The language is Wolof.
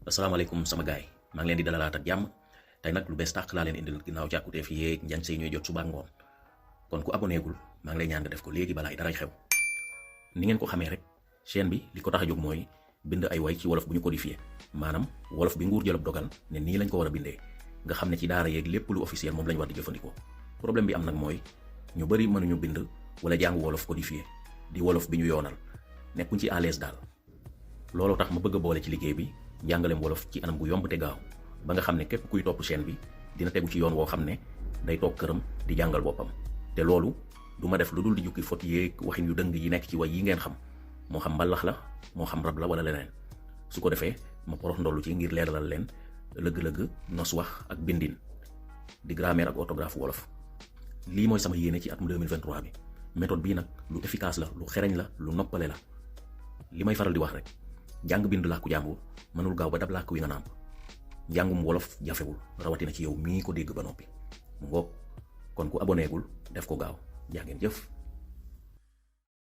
asalaamaaleykum sama gaay maa ngi leen di dalalaat ak jàmm tey nag lu bees tàq laa leen indil ginnaaw càkkutee fi yéeg njañ say ñuy jot suba ngoon kon ku abonné gul maa ngi lay ñaan nga def ko léegi balaay daray xew. ni ngeen ko xamee rek chaîne bi li ko tax a jóg mooy bind ay way ci wolof bu ñu codifié maanaam wolof bi nguur jëlab dogal ne nii lañ ko war a bindee nga xam ne ci daara yeeg lépp lu officiel moom lañ war di jëfandikoo. problème bi am nag mooy ñu bari mënuñu bind wala jàng wolof codifié di wolof bi ñu yoonal nekkuñ ci à l'aise daal looloo tax ma bëgg a boole ci liggéey bi njàngaleem wolof ci anam gu yomb te gaaw ba nga xam ne képp kuy topp chaîne bi dina tegu ci yoon woo xam ne day toog këram di jàngal boppam. te loolu du ma def lu dul di jukki fot yeeg waxin yu dëng yi nekk ci way yi ngeen xam moo xam mbalax la moo xam rab la wala leneen su ko defee ma porox ndollu ci ngir leeralal leen lëgg-lëgg nos wax ak bindin di grammaire ak orthographe wolof. lii mooy sama yéene ci atum 2023 bi méthode bii nag lu efficace la lu xereñ la lu noppale la li may faral di wax rek jàng bind làkku jàmbur mënul gaaw ba dab làkk wi nga nàmp njàngum wolof jafewul rawatina ci yow mii ko dégg ba noppi mu ngoog kon ku abonné gul def ko gaaw jaa ngeen jëf.